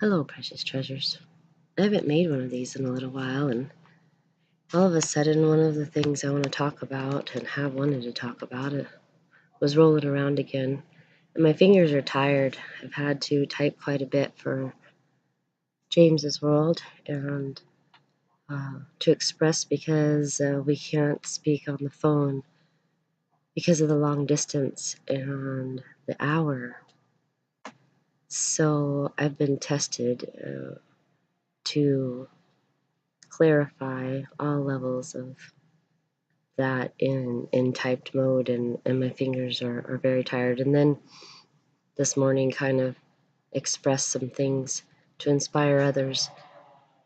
Hello, precious treasures. I haven't made one of these in a little while, and all of a sudden, one of the things I want to talk about and have wanted to talk about it was rolling around again. And my fingers are tired. I've had to type quite a bit for James's World and to express because we can't speak on the phone because of the long distance and the hour. So I've been tested to clarify all levels of that in typed mode, and my fingers are very tired. And then this morning kind of express some things to inspire others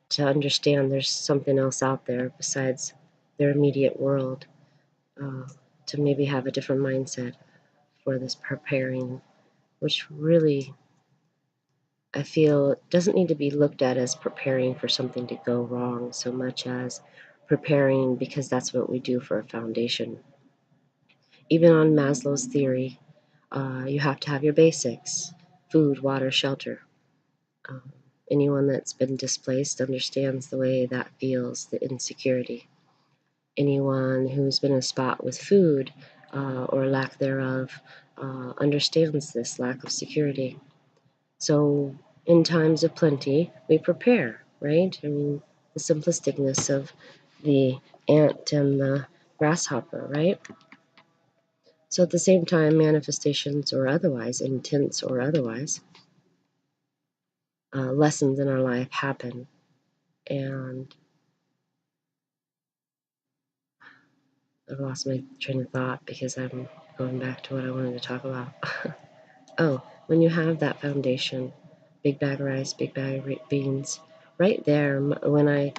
to understand there's something else out there besides their immediate world, uh, to maybe have a different mindset for this preparing, which really I feel doesn't need to be looked at as preparing for something to go wrong so much as preparing because that's what we do for a foundation. Even on Maslow's theory, you have to have your basics: food, water, shelter. Um, Anyone that's been displaced understands the way that feels, the insecurity. Anyone who's been in a spot with food or lack thereof understands this lack of security. So in times of plenty, we prepare, right? I mean, the simplisticness of the ant and the grasshopper, right? So at the same time, manifestations or otherwise, intense or otherwise, lessons in our life happen. And I've lost my train of thought because I'm going back to what I wanted to talk about. Oh, when you have that foundation, big bag of rice, big bag of beans, right there, when I,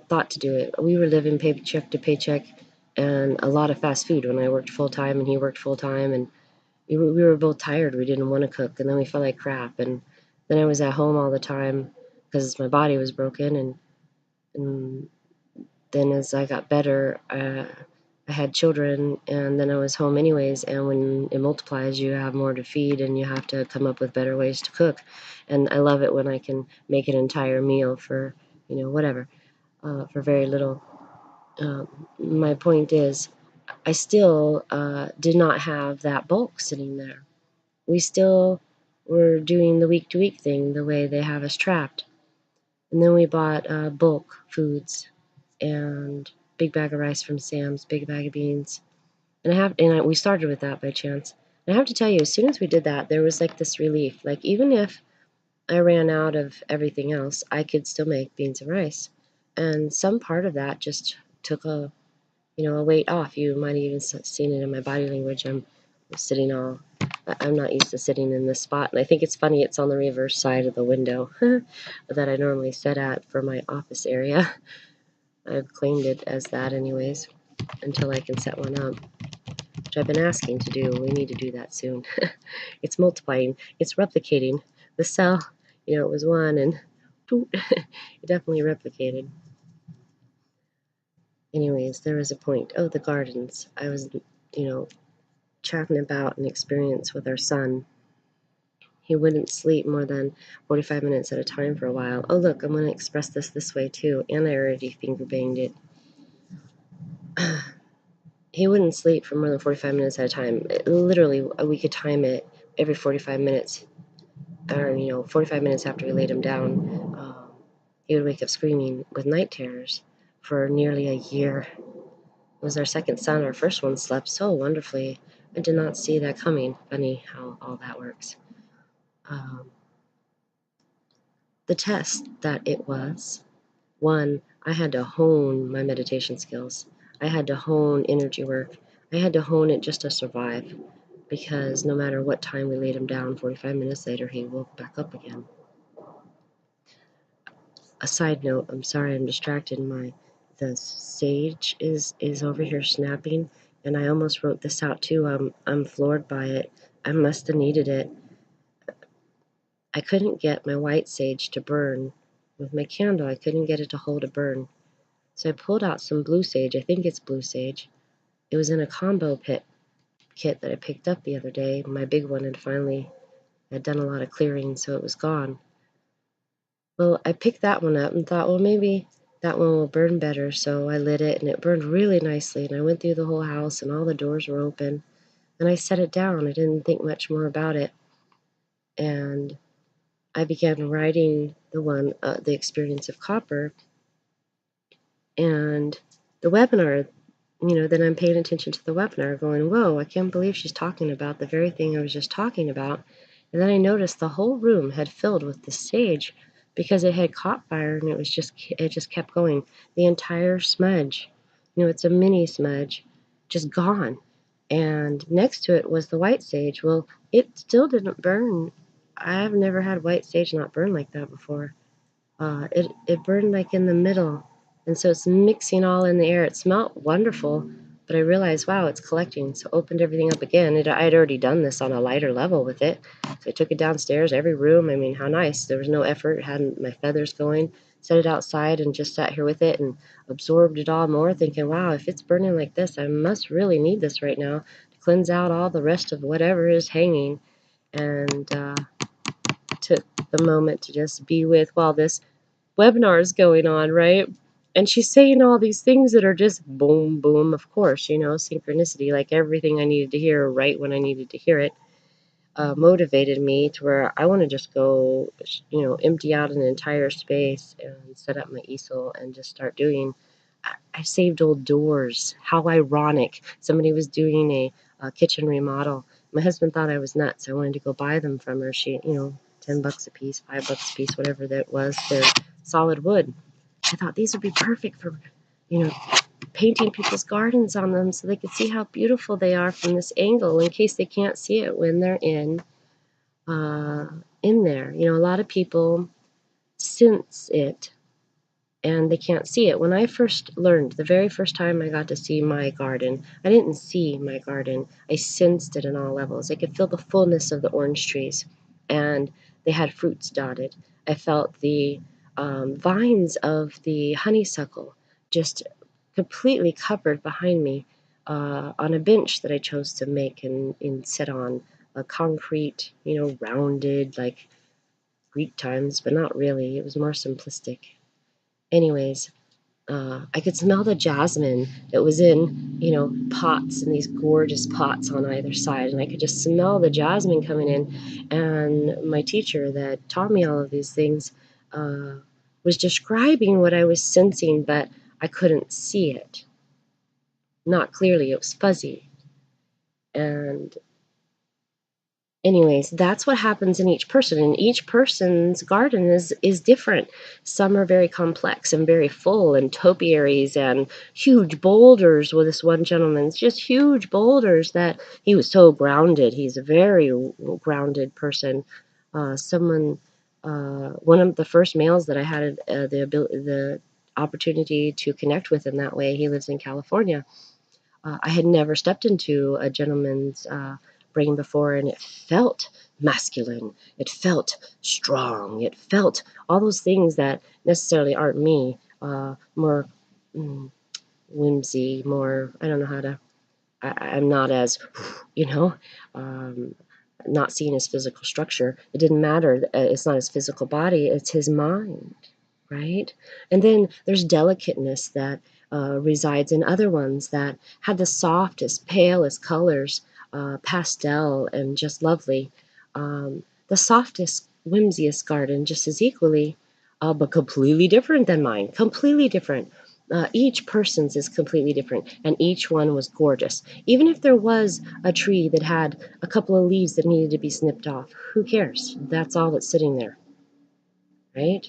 thought to do it, we were living paycheck to paycheck and a lot of fast food when I worked full time and he worked full time, and we were both tired. We didn't want to cook, and then we felt like crap. And then I was at home all the time because my body was broken. And then as I got better, I had children, and then I was home anyways. And when it multiplies, you have more to feed, and you have to come up with better ways to cook. And I love it when I can make an entire meal for, whatever, for very little. My point is, I still did not have that bulk sitting there. We still were doing the week-to-week thing the way they have us trapped. And then we bought bulk foods and big bag of rice from Sam's, big bag of beans. We started with that by chance. And I have to tell you, as soon as we did that, there was like this relief. Like, even if I ran out of everything else, I could still make beans and rice. And some part of that just took a weight off. You might have even seen it in my body language. I'm sitting I'm not used to sitting in this spot. And I think it's funny, it's on the reverse side of the window that I normally sit at for my office area. I've claimed it as that anyways, until I can set one up, which I've been asking to do. We need to do that soon. It's multiplying. It's replicating. The cell, it was one, and it definitely replicated. Anyways, there was a point. Oh, the gardens. I was, chatting about an experience with our son. He wouldn't sleep more than 45 minutes at a time for a while. Oh, look, I'm going to express this way too, and I already finger banged it. He wouldn't sleep for more than 45 minutes at a time. Literally, we could time it every 45 minutes, or 45 minutes after we laid him down. He would wake up screaming with night terrors for nearly a year. It was our second son. Our first one slept so wonderfully. I did not see that coming. Funny how all that works. The test that it was, one, I had to hone my meditation skills. I had to hone energy work. I had to hone it just to survive, because no matter what time we laid him down, 45 minutes later, he woke back up again. A side note, I'm sorry I'm distracted. The sage is over here snapping, and I almost wrote this out too. I'm floored by it. I must have needed it. I couldn't get my white sage to burn. With my candle, I couldn't get it to hold a burn. So I pulled out some blue sage. I think it's blue sage. It was in a combo kit that I picked up the other day. My big one had finally done a lot of clearing, so it was gone. Well, I picked that one up and thought, well, maybe that one will burn better. So I lit it and it burned really nicely. And I went through the whole house and all the doors were open. And I set it down. I didn't think much more about it. And I began writing the experience of copper. And the webinar, then I'm paying attention to the webinar going, whoa, I can't believe she's talking about the very thing I was just talking about. And then I noticed the whole room had filled with the sage because it had caught fire and it just kept going. The entire smudge, it's a mini smudge, just gone. And next to it was the white sage. Well, it still didn't burn. I've never had white sage not burn like that before. It burned like in the middle, and so it's mixing all in the air. It smelled wonderful, but I realized, wow, it's collecting. So opened everything up again. I had already done this on a lighter level with it. So I took it downstairs, every room. I mean, how nice. There was no effort. Hadn't my feathers going. Set it outside and just sat here with it and absorbed it all more, thinking, wow, if it's burning like this, I must really need this right now to cleanse out all the rest of whatever is hanging. And took the moment to just be with while this webinar is going on, right? And she's saying all these things that are just boom, boom, of course, synchronicity, like everything I needed to hear right when I needed to hear it, motivated me to where I want to just go, empty out an entire space and set up my easel and just start doing. I saved old doors. How ironic. Somebody was doing a kitchen remodel. My husband thought I was nuts. I wanted to go buy them from her. She, $10 a piece, $5 a piece, whatever that was. They're solid wood. I thought these would be perfect for, painting people's gardens on them so they could see how beautiful they are from this angle in case they can't see it when they're in there. A lot of people sense it and they can't see it. When I first learned, the very first time I got to see my garden, I didn't see my garden. I sensed it in all levels. I could feel the fullness of the orange trees, and they had fruits dotted. I felt the vines of the honeysuckle just completely covered behind me on a bench that I chose to make and sit on a concrete, rounded like Greek times, but not really. It was more simplistic. Anyways, I could smell the jasmine that was in, pots and these gorgeous pots on either side. And I could just smell the jasmine coming in. And my teacher that taught me all of these things was describing what I was sensing, but I couldn't see it. Not clearly, it was fuzzy. And anyways, that's what happens in each person, and each person's garden is different. Some are very complex and very full, and topiaries and huge boulders. With this one gentleman's just huge boulders that he was so grounded. He's a very grounded person. One of the first males that I had the opportunity to connect with in that way. He lives in California. I had never stepped into a gentleman's brain before, and it felt masculine. It felt strong. It felt all those things that necessarily aren't me. More whimsy, more, I don't know how to, I'm not as, you know, um, not seeing his physical structure. It didn't matter. It's not his physical body, it's his mind, right? And then there's delicateness that resides in other ones that had the softest, palest colors, pastel and just lovely. The softest, whimsiest garden just as equally, but completely different than mine, completely different. Each person's is completely different, and each one was gorgeous. Even if there was a tree that had a couple of leaves that needed to be snipped off, who cares? That's all that's sitting there, right?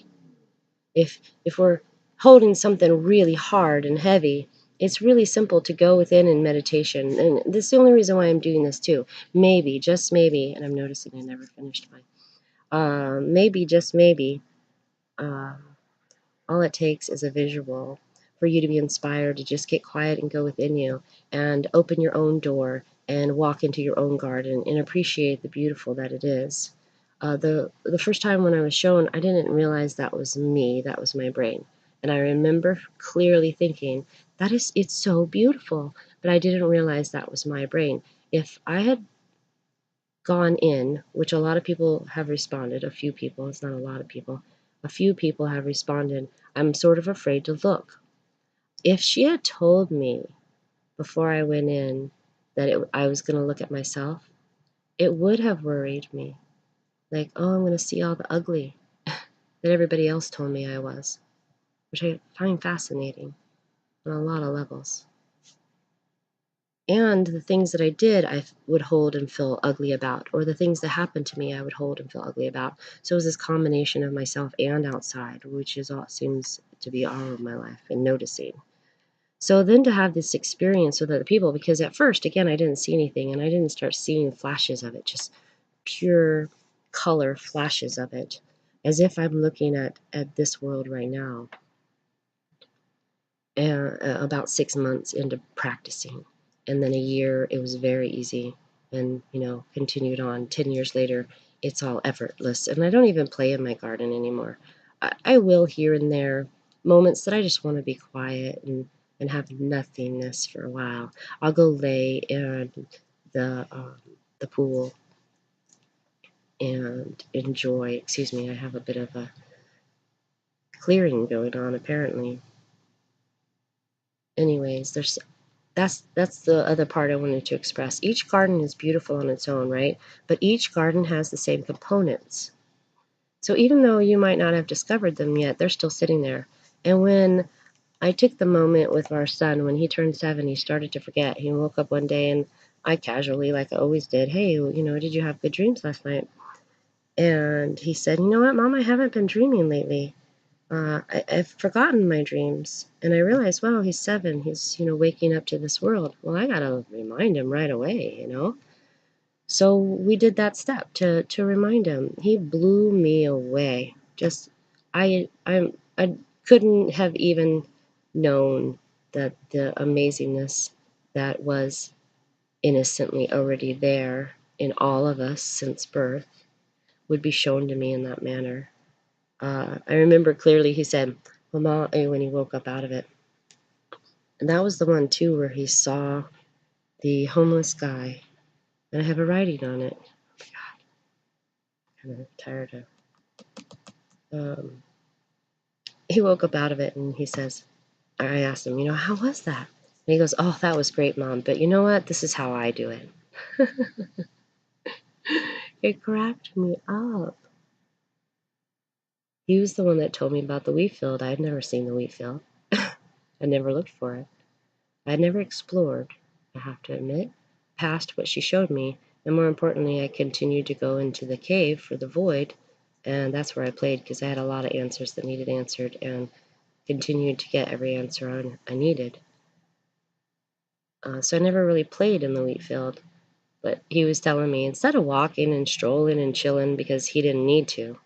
If we're holding something really hard and heavy, it's really simple to go within in meditation. And this is the only reason why I'm doing this too. Maybe, just maybe, and I'm noticing I never finished mine. Maybe, just maybe, um, all it takes is a visual for you to be inspired to just get quiet and go within you and open your own door and walk into your own garden and appreciate the beautiful that it is. The first time when I was shown, I didn't realize that was me, that was my brain. And I remember clearly thinking, it's so beautiful, but I didn't realize that was my brain. If I had gone in, which a lot of people have responded, a few people, it's not a lot of people, A few people have responded, I'm sort of afraid to look. If she had told me before I went in that I was going to look at myself, it would have worried me. Like, oh, I'm going to see all the ugly that everybody else told me I was, which I find fascinating on a lot of levels. And the things that I did, I would hold and feel ugly about, or the things that happened to me, I would hold and feel ugly about. So it was this combination of myself and outside, which is all seems to be all of my life and noticing. So then to have this experience with other people, because at first, again, I didn't see anything, and I didn't start seeing flashes of it, just pure color flashes of it, as if I'm looking at this world right now. About 6 months into practicing. And then a year, it was very easy and, continued on. 10 years later, it's all effortless. And I don't even play in my garden anymore. I will here and there, moments that I just want to be quiet and have nothingness for a while. I'll go lay in the pool and enjoy. Excuse me, I have a bit of a clearing going on apparently. Anyways, that's the other part I wanted to express. Each garden is beautiful on its own, right? But each garden has the same components. So even though you might not have discovered them yet, they're still sitting there. And when I took the moment with our son, when he turned 7, he started to forget. He woke up one day and I casually, like I always did, hey, did you have good dreams last night? And he said, you know what, Mom, I haven't been dreaming lately. I've forgotten my dreams. And I realized, wow, he's 7. He's, waking up to this world. Well, I got to remind him right away, So we did that step to remind him. He blew me away. Just, I couldn't have even known that the amazingness that was innocently already there in all of us since birth would be shown to me in that manner. I remember clearly he said, Mama, when he woke up out of it. And that was the one, too, where he saw the homeless guy. And I have a writing on it. Oh, God, I'm kind of tired of. He woke up out of it and he says, I asked him, how was that? And he goes, oh, that was great, Mom. But you know what? This is how I do it. It cracked me up. He was the one that told me about the wheat field. I had never seen the wheat field. I never looked for it. I had never explored, I have to admit, past what she showed me. And more importantly, I continued to go into the cave for the void. And that's where I played because I had a lot of answers that needed answered and continued to get every answer I needed. So I never really played in the wheat field. But he was telling me instead of walking and strolling and chilling because he didn't need to,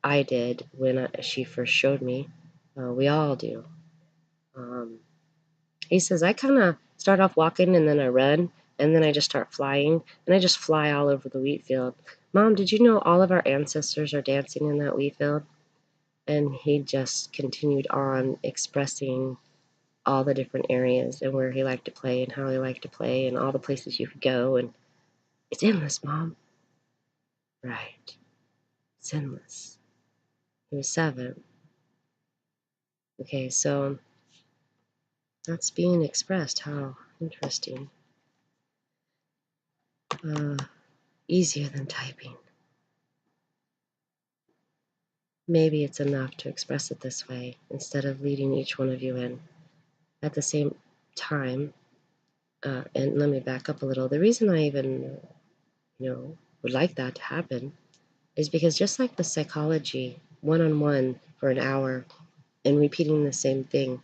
I did when she first showed me. We all do. He says, I kind of start off walking and then I run and then I just start flying and I just fly all over the wheat field. Mom, did you know all of our ancestors are dancing in that wheat field? And he just continued on expressing all the different areas and where he liked to play and how he liked to play and all the places you could go. And it's endless, Mom. Right. It's endless. He was 7. Okay, so that's being expressed. How interesting. Easier than typing. Maybe it's enough to express it this way instead of leading each one of you in. At the same time, and let me back up a little. The reason I even, would like that to happen is because just like the psychology, one-on-one for an hour and repeating the same thing,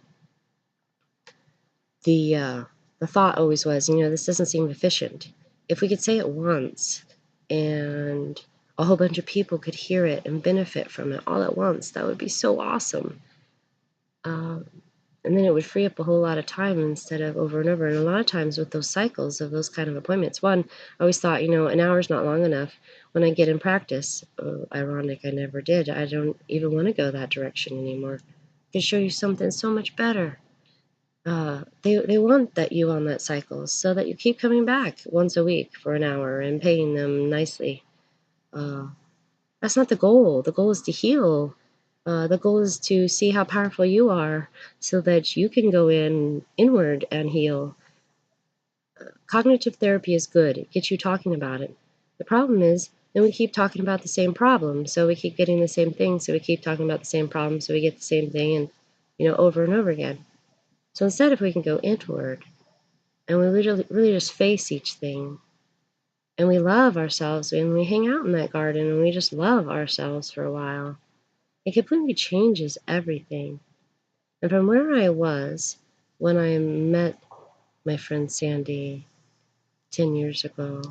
the thought always was, this doesn't seem efficient. If we could say it once and a whole bunch of people could hear it and benefit from it all at once, that would be so awesome. And then it would free up a whole lot of time instead of over and over. And a lot of times with those cycles of those kind of appointments, one, I always thought, an hour's not long enough. When I get in practice, ironic, I never did. I don't even want to go that direction anymore. I can show you something so much better. They want you on that cycle so that you keep coming back once a week for an hour and paying them nicely. That's not the goal. The goal is to heal The goal is to see how powerful you are so that you can go inward and heal. Cognitive therapy is good. It gets you talking about it. The problem is, then we keep talking about the same problem, so we keep getting the same thing, so we keep talking about the same problem, so we get the same thing, and over and over again. So instead, if we can go inward and we really just face each thing, and we love ourselves, and we hang out in that garden, and we just love ourselves for a while, it completely changes everything. And from where I was when I met my friend Sandy 10 years ago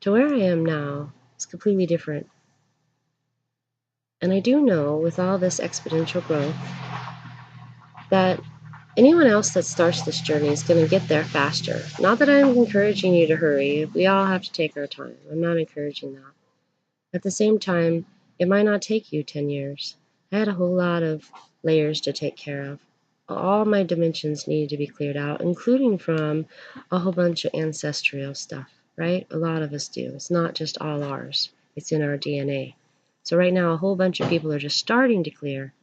to where I am now is completely different. And I do know with all this exponential growth that anyone else that starts this journey is going to get there faster. Not that I'm encouraging you to hurry. We all have to take our time. I'm not encouraging that. At the same time, it might not take you 10 years. I had a whole lot of layers to take care of. All my dimensions needed to be cleared out, including from a whole bunch of ancestral stuff, right? A lot of us do. It's not just all ours, it's in our DNA. So, right now, a whole bunch of people are just starting to clear.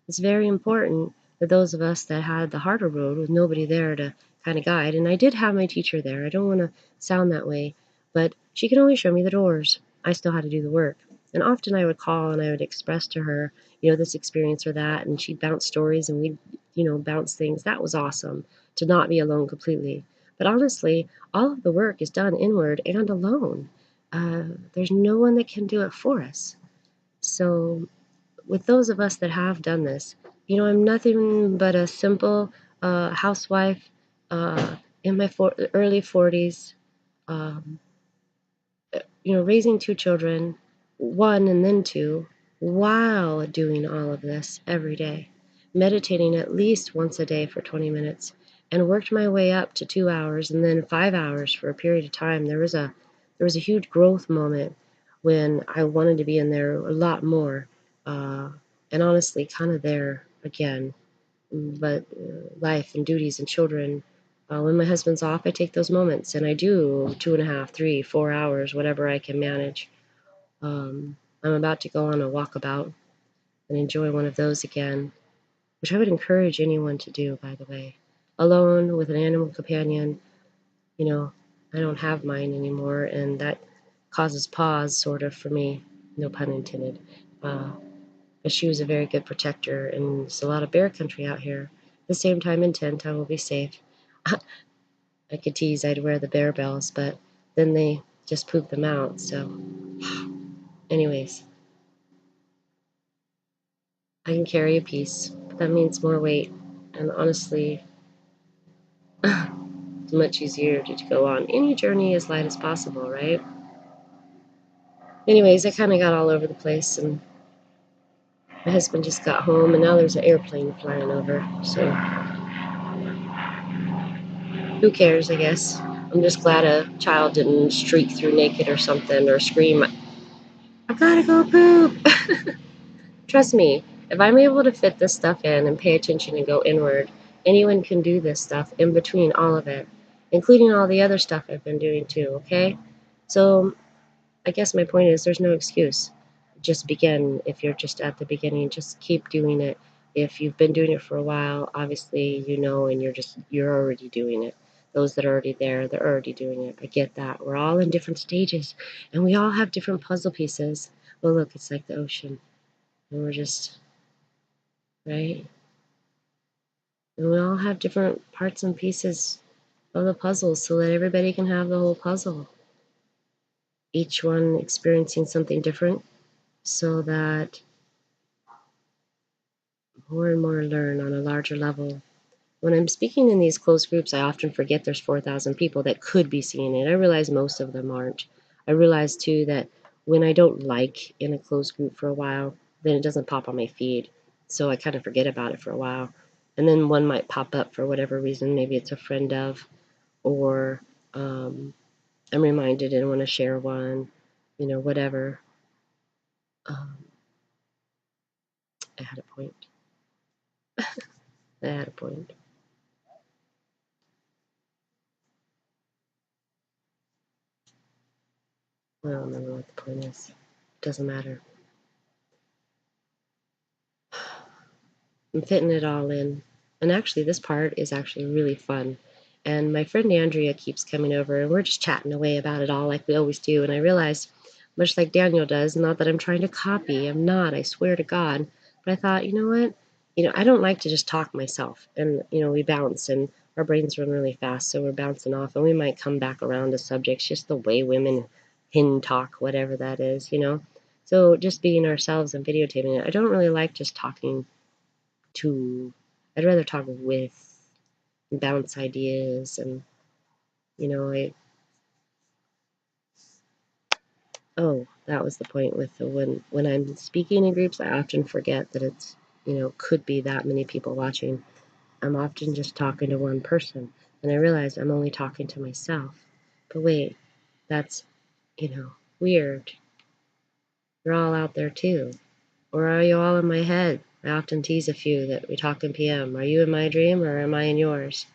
It's very important that those of us that had the harder road with nobody there to kind of guide, and I did have my teacher there, I don't want to sound that way, but she could only show me the doors. I still had to do the work. And often I would call and I would express to her, this experience or that, and she'd bounce stories and we'd, bounce things. That was awesome to not be alone completely. But honestly, all of the work is done inward and alone. There's no one that can do it for us. So with those of us that have done this, I'm nothing but a simple housewife in my early 40s, um, raising two children, one and then two, while doing all of this every day, meditating at least once a day for 20 minutes, and worked my way up to 2 hours and then 5 hours for a period of time. There was a huge growth moment when I wanted to be in there a lot more, and honestly, kind of there again. But life and duties and children. When my husband's off, I take those moments and I do 2.5, 3, 4 hours, whatever I can manage. I'm about to go on a walkabout and enjoy one of those again, which I would encourage anyone to do, by the way. Alone with an animal companion, I don't have mine anymore, and that causes pause, sort of, for me, no pun intended. Uh, but she was a very good protector, and there's a lot of bear country out here. At the same time, in tent, I will be safe. I could tease I'd wear the bear bells, but then they just poop them out. So, anyways, I can carry a piece, but that means more weight. And honestly, it's much easier to go on any journey as light as possible, right? Anyways, I kind of got all over the place, and my husband just got home, and now there's an airplane flying over. So, who cares, I guess. I'm just glad a child didn't streak through naked or something or scream, I gotta go poop. Trust me, if I'm able to fit this stuff in and pay attention and go inward, anyone can do this stuff in between all of it, including all the other stuff I've been doing too, okay? So I guess my point is there's no excuse. Just begin if you're just at the beginning. Just keep doing it. If you've been doing it for a while, obviously you know and you're already doing it. Those that are already there, they're already doing it. I get that. We're all in different stages and we all have different puzzle pieces. Well, look, it's like the ocean. And we're just, right? And we all have different parts and pieces of the puzzle so that everybody can have the whole puzzle. Each one experiencing something different so that more and more learn on a larger level. When I'm speaking in these closed groups, I often forget there's 4,000 people that could be seeing it. I realize most of them aren't. I realize too that when I don't like in a closed group for a while, then it doesn't pop on my feed. So I kind of forget about it for a while. And then one might pop up for whatever reason. Maybe it's a friend of, or I'm reminded and want to share one, whatever. Um, I had a point. I had a point. I don't remember what the point is. Doesn't matter. I'm fitting it all in. And actually, this part is actually really fun. And my friend Andrea keeps coming over, and we're just chatting away about it all like we always do. And I realized, much like Daniel does, not that I'm trying to copy, I'm not, I swear to God. But I thought, you know what? I don't like to just talk myself. And, we bounce, and our brains run really fast, so we're bouncing off, and we might come back around to subjects, just the way women hen talk, whatever that is. So just being ourselves and videotaping it. I don't really like just talking I'd rather talk with and bounce ideas and, you know, I, oh, that was the point with when I'm speaking in groups, I often forget that it's, could be that many people watching. I'm often just talking to one person, and I realize I'm only talking to myself. But wait, that's, weird. You're all out there too. Or are you all in my head? I often tease a few that we talk in PM. Are you in my dream or am I in yours?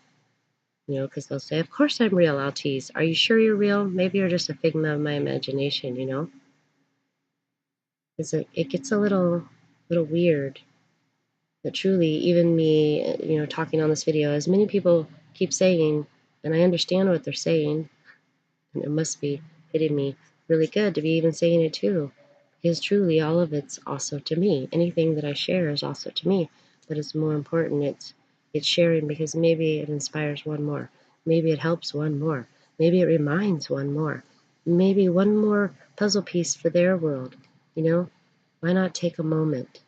Because they'll say, of course I'm real, I'll tease. Are you sure you're real? Maybe you're just a figment of my imagination. Because it gets a little weird. But truly, even me, talking on this video, as many people keep saying, and I understand what they're saying, and it must be hitting me really good to be even saying it too. Because truly, all of it's also to me. Anything that I share is also to me. But it's more important, it's sharing because maybe it inspires one more. Maybe it helps one more. Maybe it reminds one more. Maybe one more puzzle piece for their world. Why not take a moment?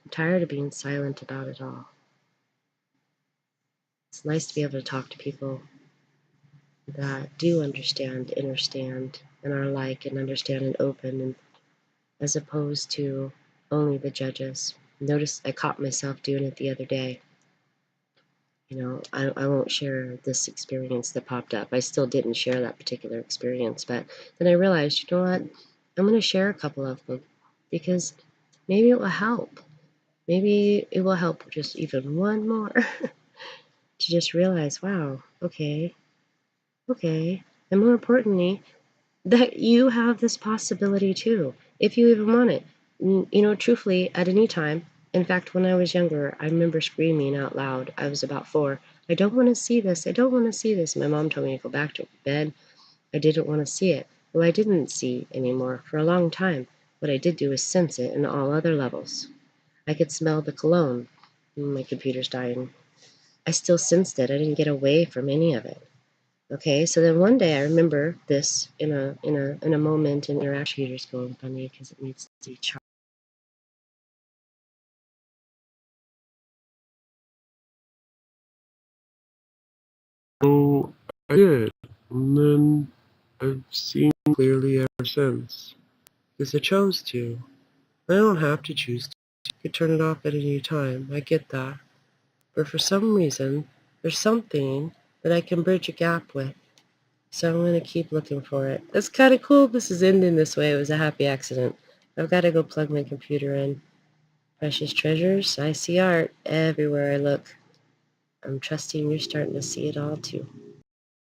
I'm tired of being silent about it all. It's nice to be able to talk to people that do understand, and are like and understand and open, and as opposed to only the judges. Notice I caught myself doing it the other day. I won't share this experience that popped up. I still didn't share that particular experience, but then I realized, you know what? I'm going to share a couple of them because maybe it will help. Maybe it will help just even one more to just realize, wow, okay. And more importantly, that you have this possibility too, if you even want it. Truthfully, at any time. In fact, when I was younger, I remember screaming out loud. I was about 4. I don't want to see this. I don't want to see this. My mom told me to go back to bed. I didn't want to see it. Well, I didn't see anymore for a long time. What I did do was sense it in all other levels. I could smell the cologne. My computer's dying. I still sensed it. I didn't get away from any of it. Okay, so then one day I remember this in a moment, and your actuator's going funny because it needs to be charged. So I did, and then I've seen clearly ever since. Because I chose to. I don't have to choose to. I could turn it off at any time. I get that. But for some reason, there's something that I can bridge a gap with. So I'm going to keep looking for it. That's kind of cool. This is ending this way. It was a happy accident. I've got to go plug my computer in. Precious treasures. I see art everywhere I look. I'm trusting you're starting to see it all too.